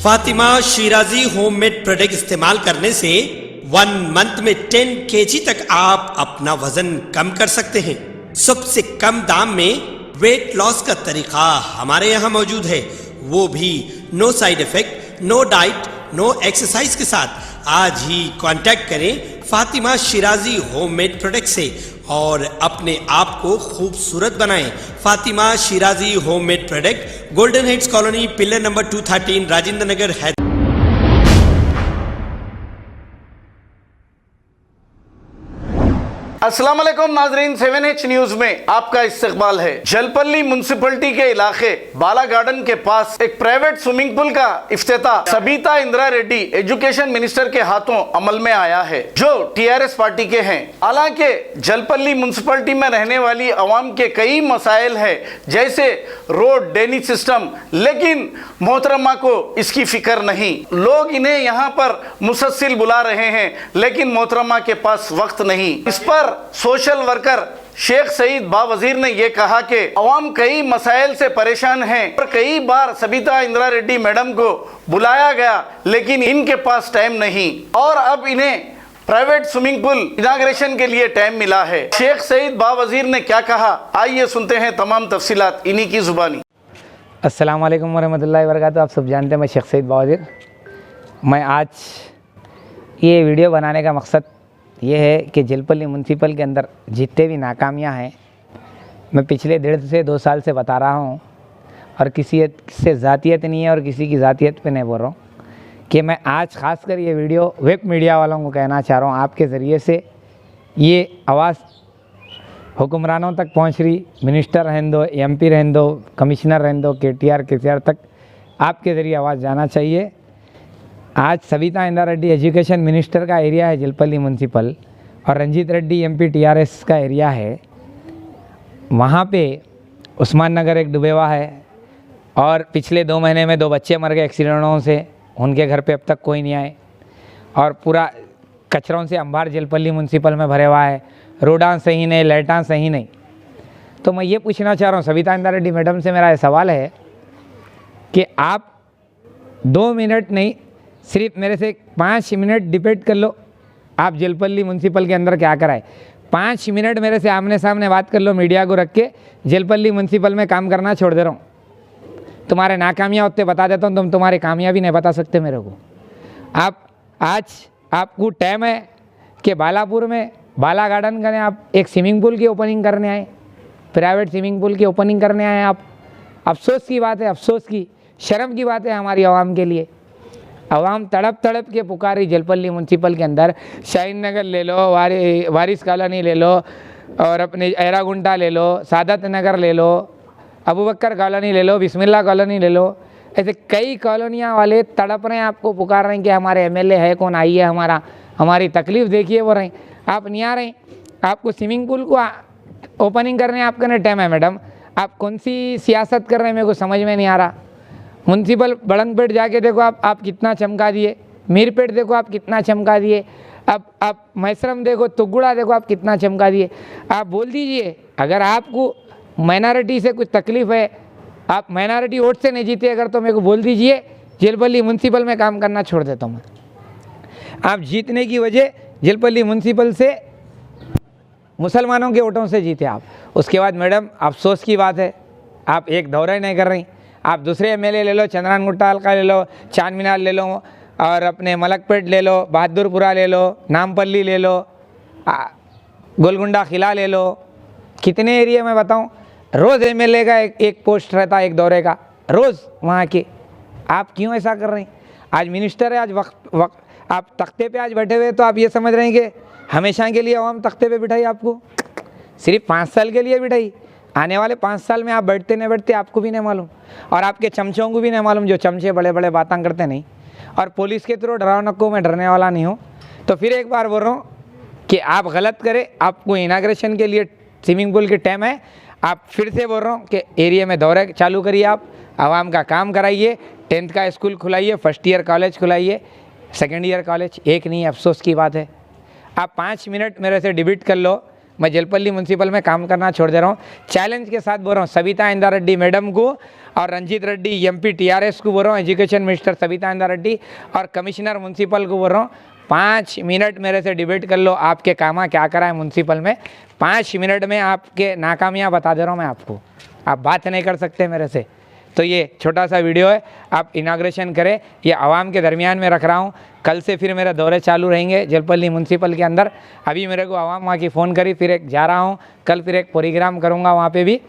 Fatima Shirazi homemade product इस्तेमाल करने से 1 मंथ में 10 kg तक आप अपना वजन कम कर सकते हैं। सबसे कम दाम में वेट लॉस का तरीका हमारे यहाँ मौजूद है, वो भी no side effect, no diet, no exercise के साथ। आज ही कांटेक्ट करें फातिमा शिराजी होममेड प्रोडक्ट से और अपने आप को खूबसूरत बनाएं। Fatima Shirazi homemade product, golden heads colony, pillar number 213, Rajendra Nagar, Hyderabad. अस्सलाम वालेकुम नाजरीन, 7H न्यूज में आपका इस्तकबाल है। जलपल्ली म्युनिसिपलिटी के इलाके बाला गार्डन के पास एक प्राइवेट स्विमिंग पूल का इफ्तिताह सबीता इंदिरा रेड्डी एजुकेशन मिनिस्टर के हाथों अमल में आया है, जो TRS पार्टी के हैं। हालांकि जलपल्ली म्युनिसिपलिटी में रहने वाली आवाम के कई मसाइल है, जैसे रोड, ड्रेनेज सिस्टम, लेकिन मोहतरमा को इसकी फिक्र नहीं। लोग इन्हें यहाँ पर मुसस्सिल बुला रहे हैं, लेकिन मोहतरमा के पास वक्त नहीं। इस पर सोशल वर्कर शेख सईद बावजीर ने यह कहा कि अवाम कई मसाइल से परेशान हैं और कई बार सबीता इंदिरा रेड्डी मैडम को बुलाया गया, लेकिन इनके पास टाइम नहीं और अब इन्हें प्राइवेट स्विमिंग पूल इनाग्रेशन के लिए टाइम मिला है। शेख सईद बावजीर ने क्या कहा, आइए सुनते हैं तमाम तफसीलात इन्हीं की जुबानी। अस्सलाम वालेकुम वरहमतुल्लाहि वबरकातुहू। आप सब जानते हैं मैं शेख सईद बावजीर। मैं आज ये वीडियो बनाने का मकसद ये है कि जलपल्ली म्युनिसिपल के अंदर जितने भी नाकामियाँ हैं, मैं पिछले 1.5 से 2 साल से बता रहा हूँ और किसी से ज़ातियत नहीं है और किसी की ज़ातियत पे नहीं बोल रहा हूँ कि मैं आज ख़ासकर ये वीडियो वेब मीडिया वालों को कहना चाह रहा हूँ, आपके ज़रिए से ये आवाज़ हुक्मरानों तक पहुँच रही, मिनिस्टर रहने दो, MP रहने दो, कमिश्नर रहने दो, KTR तक आपके ज़रिए आवाज़ जाना चाहिए। आज सबीता इंदिरा रेड्डी एजुकेशन मिनिस्टर का एरिया है जलपल्ली म्युनिसिपल और रंजीत रेड्डी MP TRS का एरिया है। वहाँ पे उस्मान नगर एक डूबेवा है और पिछले 2 महीने में 2 बच्चे मर गए एक्सीडेंटों से, उनके घर पे अब तक कोई नहीं आए और पूरा कचरों से अंबार जलपल्ली म्युनिसिपल में भरे हुआ है। रोडां सही नहीं, लाइटां सही नहीं। तो मैं ये पूछना चाह रहा हूँ सबीता इंदिरा रेड्डी मैडम से, मेरा ये सवाल है कि आप 2 मिनट नहीं, सिर्फ मेरे से 5 मिनट डिबेट कर लो, आप जलपल्ली म्युनिसिपल के अंदर क्या कराए। 5 मिनट मेरे से आमने सामने बात कर लो, मीडिया को रख के जलपल्ली म्युनिसिपल में काम करना छोड़ दे रहा हूँ। तुम्हारे नाकामियाँ होते बता देता हूँ, तुम तुम्हारी कामयाबी नहीं बता सकते मेरे को। आप आज आपको टाइम है कि बालापुर में बाला गार्डन करें, आप एक स्विमिंग पूल की ओपनिंग करने आए, प्राइवेट स्विमिंग पूल की ओपनिंग करने आए आप। अफसोस की बात है, अफसोस की, शर्म की बात है हमारी आवाम के लिए। आवाम तड़प तड़प के पुकारी जलपल्ली म्युनिसिपल के अंदर शाहीन नगर ले लो, वारिस कॉलोनी ले लो और अपने एरागुंटा ले लो, सादत नगर ले लो, अबू बकर कॉलोनी ले लो, बिस्मिल्लाह कॉलोनी ले लो। ऐसे कई कॉलोनियाँ वाले तड़प रहे हैं, आपको पुकार रहे हैं कि हमारे MLA है कौन, आइए हमारी तकलीफ़ देखिए। वो रहे आप नहीं आ रहे। आपको स्विमिंग पूल को ओपनिंग करने आपका ना टाइम है मैडम, आप कौन सी सियासत कर रहे हैं मेरे को समझ में नहीं आ रहा। म्युनिसिपल बड़ंगपेट जाके देखो आप कितना चमका दिए, मीरपेट देखो आप कितना चमका दिए, अब आप मैसरम देखो, तुगुड़ा देखो आप कितना चमका दिए। आप बोल दीजिए, अगर आपको माइनॉरिटी से कुछ तकलीफ़ है, आप माइनॉरिटी वोट से नहीं जीते अगर, तो मेरे को बोल दीजिए, जलपल्ली म्युनिसिपल में काम करना छोड़ देता हूँ मैं। आप जीतने की वजह जलपल्ली म्युनिसिपल से मुसलमानों के वोटों से जीते आप। उसके बाद मैडम अफसोस की बात है, आप एक दौरा ही नहीं कर रही। आप दूसरे MLA ले लो, चंद्रान गुट्टा हल्का ले लो, चांद मीनार ले लो और अपने मलकपेट ले लो, बहादुरपुरा ले लो, नामपल्ली ले लो, गोलगुंडा किला ले लो। कितने एरिया में बताऊं, रोज़ MLA का एक पोस्ट रहता है एक दौरे का, रोज़ वहाँ के। आप क्यों ऐसा कर रहे हैं? आज मिनिस्टर है, आज वक्त आप तख्ते पे आज बैठे हुए, तो आप ये समझ रहे हैं कि हमेशा के लिए अवाम तख्ते पे बिठाई आपको, सिर्फ 5 साल के लिए बिठाई। आने वाले 5 साल में आप बैठते नहीं बैठते आपको भी नहीं मालूम और आपके चमचों को भी नहीं मालूम, जो चमचे बड़े बड़े बातें करते नहीं। और पुलिस के थ्रू डराव नको, मैं डरने वाला नहीं हूँ। तो फिर एक बार बोल रहा हूँ कि आप गलत करें, आपको इनाग्रेशन के लिए स्विमिंग पूल के टाइम है। आप फिर से बोल रहा हूँ कि एरिया में दौरे चालू करिए, आप आवाम का काम कराइए, 10th का स्कूल खुलाइए, फर्स्ट ईयर कॉलेज खुलाइए, सेकेंड ईयर कॉलेज एक नहीं। अफसोस की बात है, आप 5 मिनट मेरे से डिबेट कर लो, मैं जलपल्ली म्यूनसिपल में काम करना छोड़ दे रहा हूँ। चैलेंज के साथ बोल रहा हूँ सविता इंद्रा रेड्डी मैडम को और रंजीत रेड्डी MP TRS को बोल रहा हूँ, एजुकेशन मिनिस्टर सविता इंद्रा रेड्डी और कमिश्नर म्यूनसिपल को बोल रहा हूँ, 5 मिनट मेरे से डिबेट कर लो, आपके काम क्या करा है म्यूनसिपल में। 5 मिनट में आपके नाकामियाँ बता दे रहा हूँ मैं आपको, आप बात नहीं कर सकते मेरे से। तो ये छोटा सा वीडियो है, आप इनाग्रेशन करें, ये आवाम के दरमियान में रख रहा हूँ। कल से फिर मेरे दौरे चालू रहेंगे जलपल्ली म्यूनसिपल के अंदर। अभी मेरे को आवाम वहाँ की फ़ोन करी, फिर एक जा रहा हूँ, कल फिर एक प्रोग्राम करूँगा वहाँ पे भी।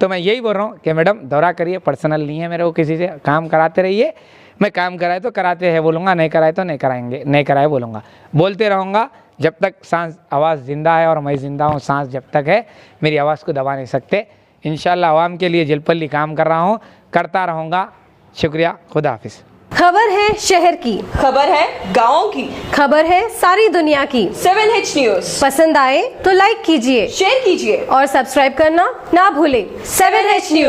तो मैं यही बोल रहा हूँ कि मैडम दौरा करिए, पर्सनल नहीं है मेरे को किसी से, काम कराते रहिए। मैं काम कराए तो कराते हैं बोलूँगा, नहीं कराए तो नहीं कराएंगे, नहीं कराए बोलूँगा, बोलते रहूँगा जब तक सांस आवाज़ ज़िंदा है और मैं ज़िंदा हूँ। सांस जब तक है मेरी आवाज़ को दबा नहीं सकते। इंशाल्लाह आवाम के लिए जलपल्ली काम कर रहा हूँ, करता रहूँगा। शुक्रिया, खुदा हाफिज़। खबर है शहर की, खबर है गाँव की, खबर है सारी दुनिया की। 7H न्यूज़ पसंद आए तो लाइक कीजिए, शेयर कीजिए और सब्सक्राइब करना ना भूलें। 7H news.